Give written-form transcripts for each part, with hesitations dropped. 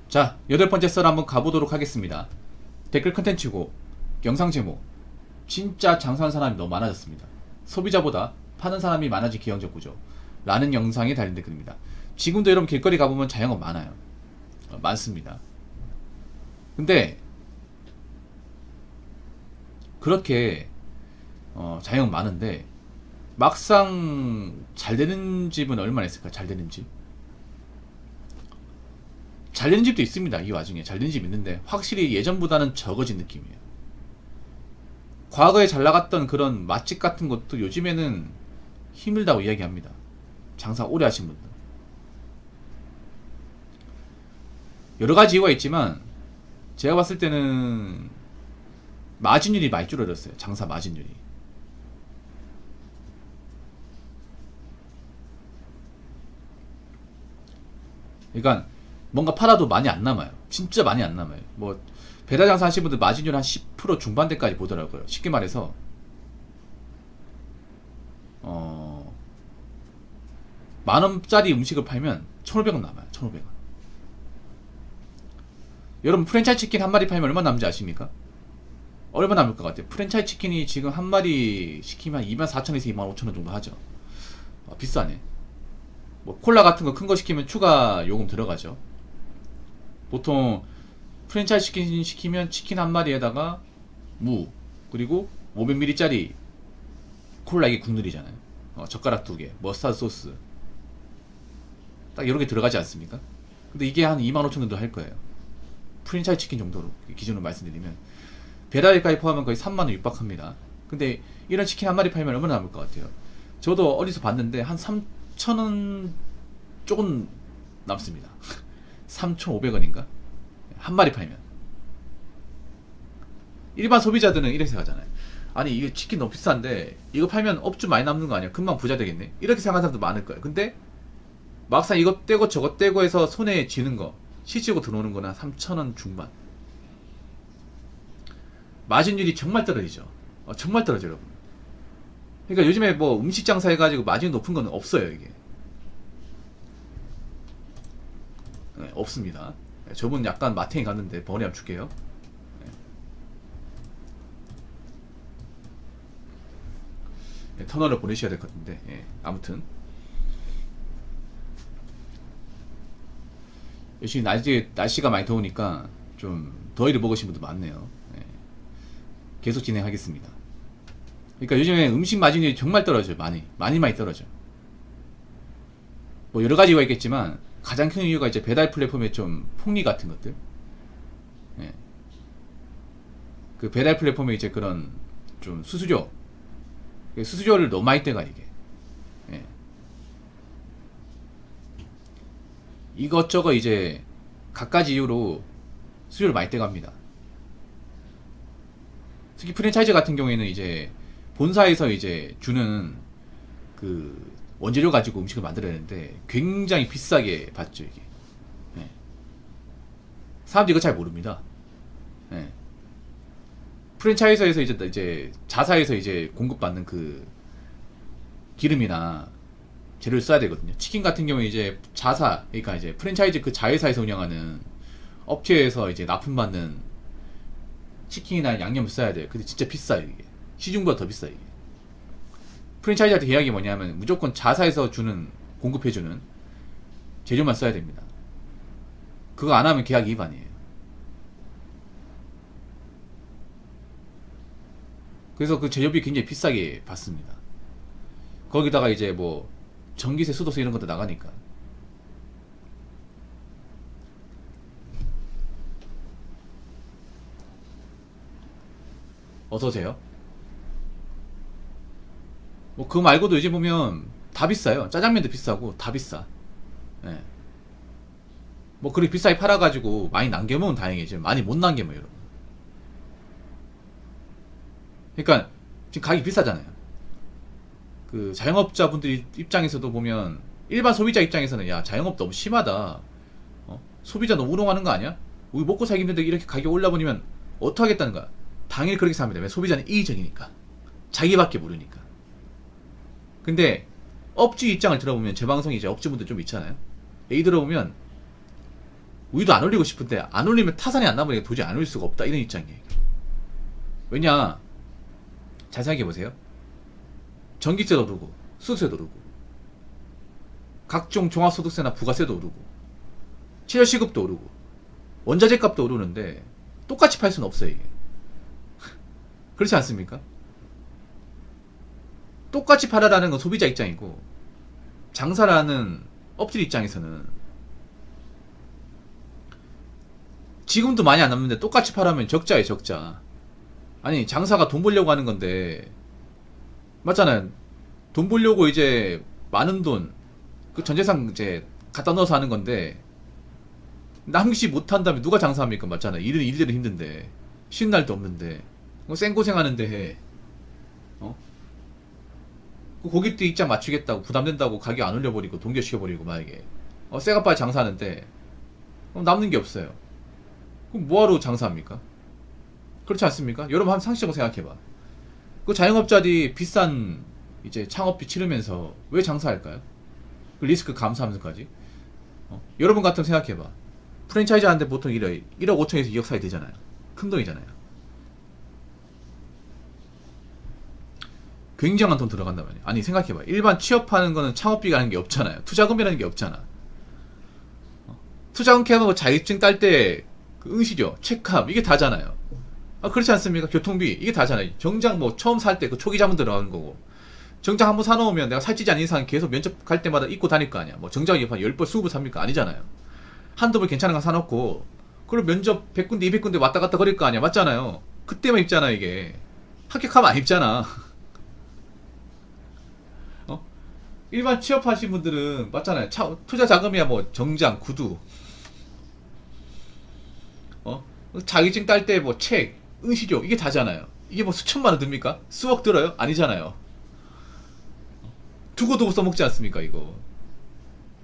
자, 8번째 썰 한번 가보도록 하겠습니다. 댓글 컨텐츠고 영상 제목, 진짜 장사하는 사람이 너무 많아졌습니다. 소비자보다 파는 사람이 많아진 기형적 구조 라는 영상에 달린 댓글입니다. 지금도 여러분 길거리 가보면 자영업 많아요. 많습니다. 근데 그렇게 자영업 많은데 막상 잘 되는 집은 얼마나 있을까? 잘 되는 집? 잘 되는 집도 있습니다. 이 와중에 잘 되는 집 있는데 확실히 예전보다는 적어진 느낌이에요. 과거에 잘 나갔던 그런 맛집 같은 것도 요즘에는 힘들다고 이야기합니다. 장사 오래 하신 분들. 여러 가지 이유가 있지만 제가 봤을 때는 마진율이 많이 줄어들었어요. 장사 마진율이. 그러니까 뭔가 팔아도 많이 안 남아요. 진짜 많이 안 남아요. 뭐 배달 장사 하시는 분들 마진율 한 10% 중반대까지 보더라고요. 쉽게 말해서 만원짜리 음식을 팔면 1,500원 남아요. 1,500원. 여러분 프랜차이즈 치킨 한 마리 팔면 얼마 남지 아십니까? 얼마 남을 것 같아요? 프랜차이즈 치킨이 지금 한 마리 시키면 24,000원에서 25,000원 정도 하죠. 비싸네. 뭐 콜라 같은 거 큰 거 시키면 추가 요금 들어가죠. 보통 프랜차이즈 치킨 시키면 치킨 한 마리에다가 무 그리고 500ml짜리 콜라 이게 국룰이잖아요. 젓가락 2개, 머스타드 소스 딱 이런 게 들어가지 않습니까? 근데 이게 한 25,000원 정도 할 거예요. 프랜차이즈 치킨 정도로 기준으로 말씀드리면 배달까지 포함하면 거의 3만원 육박합니다. 근데 이런 치킨 한 마리 팔면 얼마나 남을 것 같아요? 저도 어디서 봤는데 한 3,000원 조금 남습니다. 3,500원인가? 한 마리 팔면. 일반 소비자들은 이렇게 생각하잖아요. 아니 이게 치킨 너무 비싼데 이거 팔면 업주 많이 남는 거 아니야? 금방 부자 되겠네? 이렇게 생각하는 사람도 많을 거예요. 근데 막상 이거 떼고 저거 떼고 해서 손에 쥐는 거 시치고 들어오는 거나 3,000원 중반. 마진율이 정말 떨어지죠. 정말 떨어져요, 여러분. 그러니까 요즘에 뭐 음식 장사 해가지고 마진 높은 거는 없어요, 이게. 네, 없습니다. 네, 저분 약간 마탱이 갔는데 번호리 한번 줄게요. 네, 터널을 보내셔야 될 것 같은데, 예, 아무튼. 요즘 날씨가 많이 더우니까 좀 더위를 먹으신 분도 많네요. 예, 계속 진행하겠습니다. 그러니까 요즘에 음식 마진이 정말 떨어져요. 많이 떨어져요. 뭐 여러 가지 이유가 있겠지만 가장 큰 이유가 이제 배달 플랫폼의 좀 폭리 같은 것들. 예. 그 배달 플랫폼에 이제 그런 좀 수수료를 너무 많이 떼가 이게. 예. 이것저것 이제 갖가지 이유로 수수료를 많이 떼갑니다. 특히 프랜차이즈 같은 경우에는 이제 본사에서 이제 주는 그 원재료 가지고 음식을 만들어야 되는데 굉장히 비싸게 받죠 이게. 예. 사람들이 이거 잘 모릅니다. 예. 프랜차이즈에서 이제 자사에서 이제 공급받는 그 기름이나 재료를 써야 되거든요. 치킨 같은 경우에 이제 자사, 그러니까 이제 프랜차이즈 그 자회사에서 운영하는 업체에서 이제 납품받는 치킨이나 양념을 써야 돼요. 근데 진짜 비싸요 이게. 시중보다 더 비싸요 이게. 프랜차이즈한테 계약이 뭐냐면 무조건 자사에서 주는 공급해주는 재료만 써야 됩니다. 그거 안 하면 계약 위반이에요. 그래서 그 재료비 굉장히 비싸게 받습니다. 거기다가 이제 뭐 전기세, 수도세 이런 것도 나가니까. 어서 오세요. 뭐 그거 말고도 요즘 보면 다 비싸요. 짜장면도 비싸고 다 비싸. 예. 뭐 그렇게 비싸게 팔아가지고 많이 남겨먹으면 다행이지. 많이 못 남겨먹어요, 여러분. 그러니까 지금 가격이 비싸잖아요. 그 자영업자분들 입장에서도 보면 일반 소비자 입장에서는 야 자영업 너무 심하다. 소비자 너무 우롱하는 거 아니야? 우리 먹고 살기 힘든데 이렇게 가격 올라버리면 어떡하겠다는 거야. 당연히 그렇게 생각합니다. 왜? 소비자는 이기적이니까. 자기밖에 모르니까. 근데 업주 입장을 들어보면 제 방송이 이제 업주분들 좀 있잖아요. 얘기 들어보면 우유도 안 올리고 싶은데 안 올리면 타산이 안 나면 도저히 안 올릴 수가 없다, 이런 입장이에요. 왜냐, 잘 생각해보세요. 전기세도 오르고 수수세도 오르고 각종 종합소득세나 부가세도 오르고 최저시급도 오르고 원자재 값도 오르는데 똑같이 팔 수는 없어요, 이게. 그렇지 않습니까? 똑같이 팔아라는 건 소비자 입장이고, 장사라는 업질 입장에서는 지금도 많이 안 남는데 똑같이 팔아면 적자예요, 적자. 아니, 장사가 돈 벌려고 하는 건데, 맞잖아요. 돈 벌려고 이제 많은 돈, 그 전재산 이제 갖다 넣어서 하는 건데, 남기지 못한다면 누가 장사합니까? 맞잖아요. 일들은 힘든데, 쉬는 날도 없는데, 생고생 하는데 해. 그 고깃들 입장 맞추겠다고 부담된다고 가격 안 올려버리고 동결시켜버리고 만약에 새가 빨리 장사하는데 그럼 남는 게 없어요. 그럼 뭐하러 장사합니까? 그렇지 않습니까? 여러분 한번 상식적으로 생각해봐. 그 자영업자들이 비싼 이제 창업비 치르면서 왜 장사할까요? 그 리스크 감수하면서까지. 여러분 같으면 생각해봐. 프랜차이즈 하는데 보통 1억 5천에서 2억 사이 되잖아요. 큰 돈이잖아요. 굉장한 돈 들어간단 말이야. 아니, 생각해봐. 일반 취업하는 거는 창업비가 게 없잖아요. 투자금이라는 게 없잖아. 투자금 캐하고 자격증 딸 때 그 응시료, 체크함, 이게 다잖아요. 그렇지 않습니까? 교통비, 이게 다잖아요. 정장 뭐 처음 살 때 그 초기 자문 들어가는 거고, 정장 한번 사놓으면 내가 살찌지 않는 이상 계속 면접 갈 때마다 입고 다닐 거 아니야. 뭐 정장이 한 10벌, 20벌 삽니까? 아니잖아요. 한두 벌 괜찮은 거 사놓고, 그럼 면접 100군데, 200군데 왔다 갔다 거릴 거 아니야. 맞잖아요. 그때만 입잖아, 이게. 합격하면 안 입잖아. 일반 취업하신 분들은 맞잖아요. 투자 자금이야 뭐 정장, 구두, 자격증 딸 때 뭐 책, 응시료, 이게 다잖아요. 이게 뭐 수천만 원 듭니까? 수억 들어요? 아니잖아요. 두고두고 써먹지 않습니까, 이거?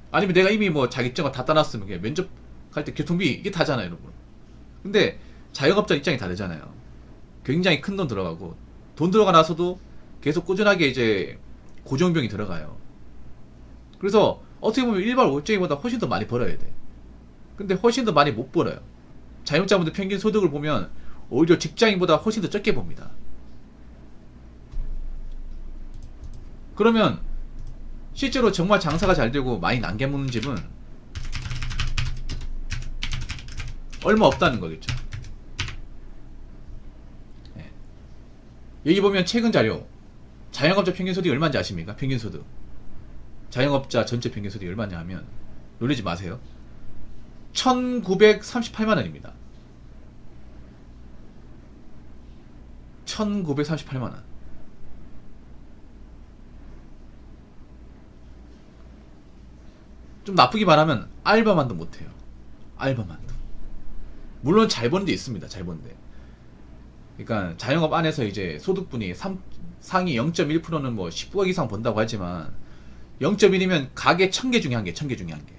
아니면 내가 이미 뭐 자격증을 다 따놨으면 그냥 면접 갈 때 교통비, 이게 다잖아요, 여러분. 근데 자영업자 입장이 다르잖아요. 굉장히 큰 돈 들어가고, 돈 들어가 나서도 계속 꾸준하게 이제 고정비용이 들어가요. 그래서 어떻게 보면 일반 월정이보다 훨씬 더 많이 벌어야 돼. 근데 훨씬 더 많이 못 벌어요. 자영업자분들 평균 소득을 보면 오히려 직장인보다 훨씬 더 적게 봅니다. 그러면 실제로 정말 장사가 잘 되고 많이 남겨먹는 집은 얼마 없다는 거겠죠. 네. 여기 보면 최근 자료, 자영업자 평균 소득이 얼마인지 아십니까? 평균 소득. 자영업자 전체 평균 소득이 얼마냐 하면, 놀리지 마세요. 1938만원입니다. 1938만원. 좀 나쁘게 말하면 알바만도 못해요. 알바만도. 물론 잘 버는 데 있습니다. 잘 버는 데. 그러니까 자영업 안에서 이제 소득분이 상위 0.1%는 뭐 10억 이상 번다고 하지만 0.1이면 가게 1000개 중에 1개, 1000개 중에 1개.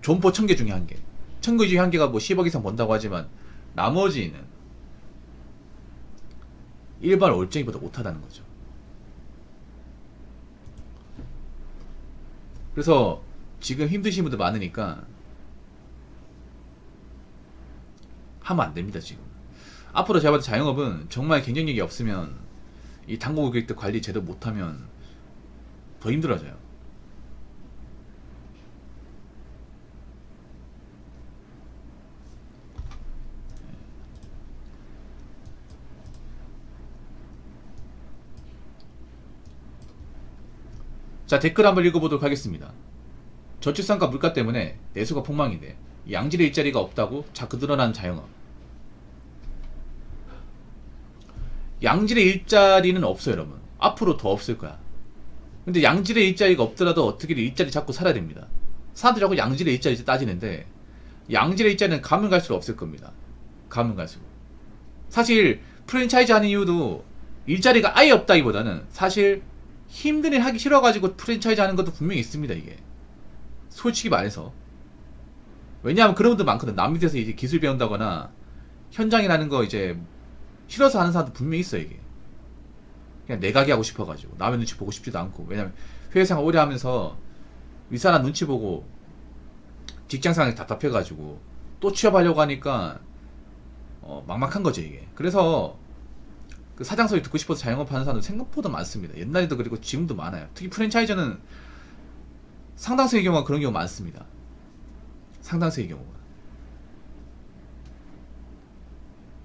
존포 1000개 중에 1개. 1000개 중에 1개가 뭐 10억 이상 번다고 하지만 나머지는 일반 월정이보다 못하다는 거죠. 그래서 지금 힘드신 분들 많으니까 하면 안 됩니다, 지금. 앞으로 제가 봤을 때 자영업은 정말 경쟁력이 없으면 이 단골 고객들 관리 제대로 못하면 더 힘들어져요. 자, 댓글 한번 읽어보도록 하겠습니다. 저출산과 물가 때문에 내수가 폭망인데 양질의 일자리가 없다고 자꾸 늘어나는 자영업. 양질의 일자리는 없어요, 여러분. 앞으로 더 없을 거야. 근데 양질의 일자리가 없더라도 어떻게든 일자리 잡고 살아야 됩니다. 사람들이 자꾸 양질의 일자리 따지는데 양질의 일자리는 가면 갈수록 없을 겁니다. 가면 갈수록. 사실 프랜차이즈 하는 이유도 일자리가 아예 없다기보다는 사실 힘든 일 하기 싫어가지고 프랜차이즈 하는 것도 분명히 있습니다, 이게. 솔직히 말해서. 왜냐하면 그런 분들 많거든. 남 밑에서 이제 기술 배운다거나 현장이라는 거 이제 싫어서 하는 사람도 분명히 있어, 이게. 그냥 내 가게 하고 싶어가지고 남의 눈치 보고 싶지도 않고. 왜냐면 회사생활 오래 하면서 윗사람 눈치 보고 직장 생활이 답답해가지고 또 취업하려고 하니까 막막한 거죠 이게. 그래서 그 사장 소리 듣고 싶어서 자영업 하는 사람도 생각보다 많습니다. 옛날에도 그리고 지금도 많아요. 특히 프랜차이저는 상당수의 경우가 그런 경우가 많습니다. 상당수의 경우가.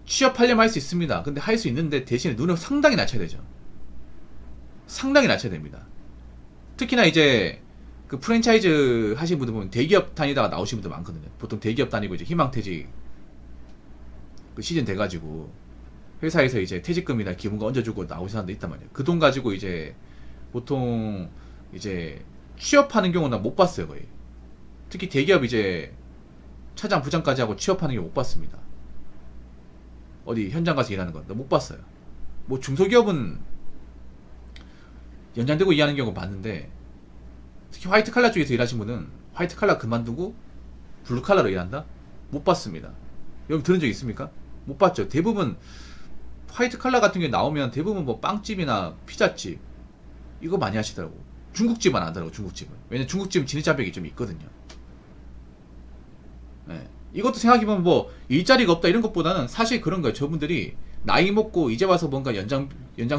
취업하려면 할 수 있습니다. 근데 할 수 있는데 대신에 눈을 상당히 낮춰야 되죠. 상당히 낮춰야 됩니다. 특히나 이제 그 프랜차이즈 하신 분들 보면 대기업 다니다가 나오신 분들 많거든요. 보통 대기업 다니고 이제 희망퇴직 그 시즌 돼가지고 회사에서 이제 퇴직금이나 기본금 얹어주고 나오신 사람도 있단 말이에요. 그 돈 가지고 이제 보통 이제 취업하는 경우는 못 봤어요 거의. 특히 대기업 이제 차장 부장까지 하고 취업하는 게 못 봤습니다. 어디 현장 가서 일하는 건 못 봤어요. 뭐 중소기업은 연장되고 일하는 경우 봤는데, 특히 화이트 칼라 쪽에서 일하신 분은 화이트 칼라 그만두고 블루 칼라로 일한다? 못 봤습니다. 여러분 들은 적 있습니까? 못 봤죠. 대부분 화이트 칼라 같은 게 나오면 대부분 뭐 빵집이나 피자집 이거 많이 하시더라고. 중국집은 안 하더라고. 중국집은. 왜냐면 중국집은 진입장벽이 좀 있거든요. 네. 이것도 생각해보면 뭐 일자리가 없다 이런 것보다는 사실 그런 거예요. 저분들이 나이 먹고 이제 와서 뭔가 연장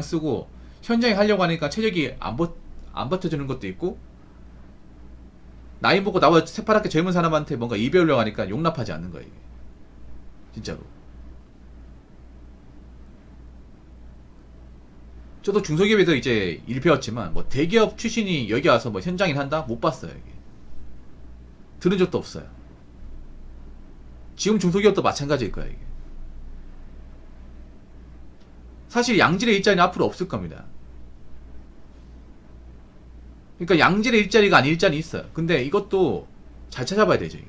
쓰고 현장에 하려고 하니까 체력이 안 버텨주는 것도 있고, 나이 먹고 나와 새파랗게 젊은 사람한테 뭔가 일 배우려고 하니까 용납하지 않는 거예요. 이게. 진짜로. 저도 중소기업에서 이제 일 배웠지만 뭐 대기업 출신이 여기 와서 뭐 현장일 한다? 못 봤어요. 이게. 들은 적도 없어요. 지금 중소기업도 마찬가지일 거야 이게. 사실 양질의 일자리는 앞으로 없을 겁니다. 그러니까 양질의 일자리가 아닌 일자리 있어요. 근데 이것도 잘 찾아봐야 되죠 이게.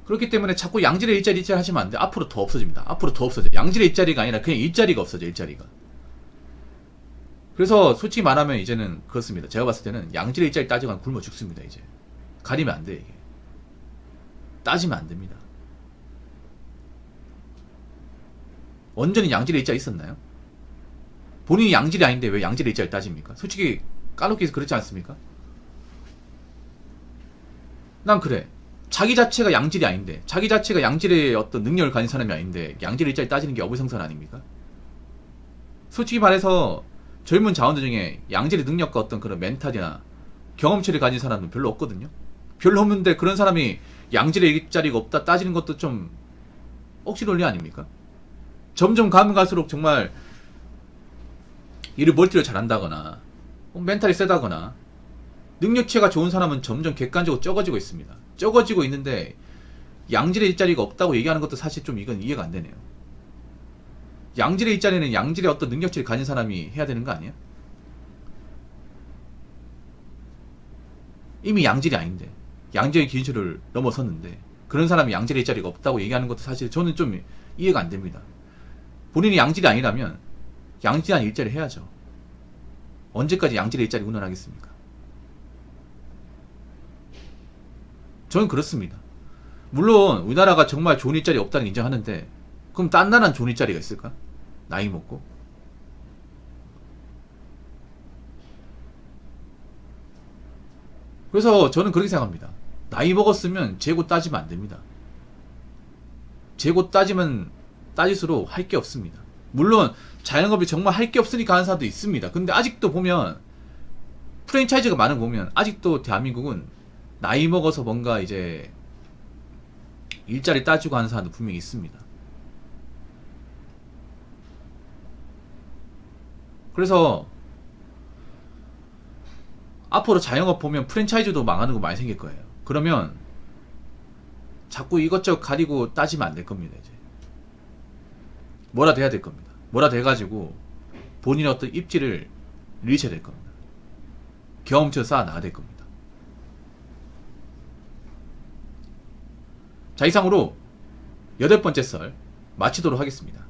그렇기 때문에 자꾸 양질의 일자리 하시면 안 돼. 앞으로 더 없어집니다. 앞으로 더 없어져. 양질의 일자리가 아니라 그냥 일자리가 없어져. 일자리가. 그래서 솔직히 말하면 이제는 그렇습니다. 제가 봤을 때는 양질의 일자리 따지면 굶어 죽습니다. 이제 가리면 안 돼. 이게 따지면 안 됩니다. 완전히 양질의 일자리 있었나요? 본인이 양질이 아닌데 왜 양질의 일자리 따집니까? 솔직히 까놓기 그렇지 않습니까? 난 그래. 자기 자체가 양질이 아닌데, 자기 자체가 양질의 어떤 능력을 가진 사람이 아닌데 양질의 일자리 따지는 게 어불성설 아닙니까? 솔직히 말해서 젊은 자원들 중에 양질의 능력과 어떤 그런 멘탈이나 경험치를 가진 사람은 별로 없거든요. 별로 없는데 그런 사람이 양질의 일자리가 없다 따지는 것도 좀 억지 논리 아닙니까? 점점 가면 갈수록 정말 일을 멀티를 잘한다거나 멘탈이 세다거나 능력치가 좋은 사람은 점점 객관적으로 적어지고 있습니다. 적어지고 있는데 양질의 일자리가 없다고 얘기하는 것도 사실 좀 이건 이해가 안 되네요. 양질의 일자리는 양질의 어떤 능력치를 가진 사람이 해야 되는 거 아니야? 이미 양질이 아닌데, 양질의 기준치를 넘어섰는데 그런 사람이 양질의 일자리가 없다고 얘기하는 것도 사실 저는 좀 이해가 안 됩니다. 본인이 양질이 아니라면 양질한 일자리를 해야죠. 언제까지 양질의 일자리 운운하겠습니까? 저는 그렇습니다. 물론 우리나라가 정말 좋은 일자리 없다는 인정하는데, 그럼 딴 나라는 좋은 일자리가 있을까? 나이 먹고? 그래서 저는 그렇게 생각합니다. 나이 먹었으면 재고 따지면 안 됩니다. 재고 따지면 따질수록 할 게 없습니다. 물론 자영업이 정말 할 게 없으니까 하는 사람도 있습니다. 근데 아직도 보면 프랜차이즈가 많은 거 보면 아직도 대한민국은 나이 먹어서 뭔가 이제 일자리 따지고 하는 사람도 분명히 있습니다. 그래서 앞으로 자영업 보면 프랜차이즈도 망하는 거 많이 생길 거예요. 그러면 자꾸 이것저것 가리고 따지면 안 될 겁니다. 이제 뭐라도 해야 될 겁니다. 뭐라도 해가지고 본인의 어떤 입지를 리쳐야 될 겁니다. 경험치를 쌓아 나가야 될 겁니다. 자, 이상으로 8번째 썰 마치도록 하겠습니다.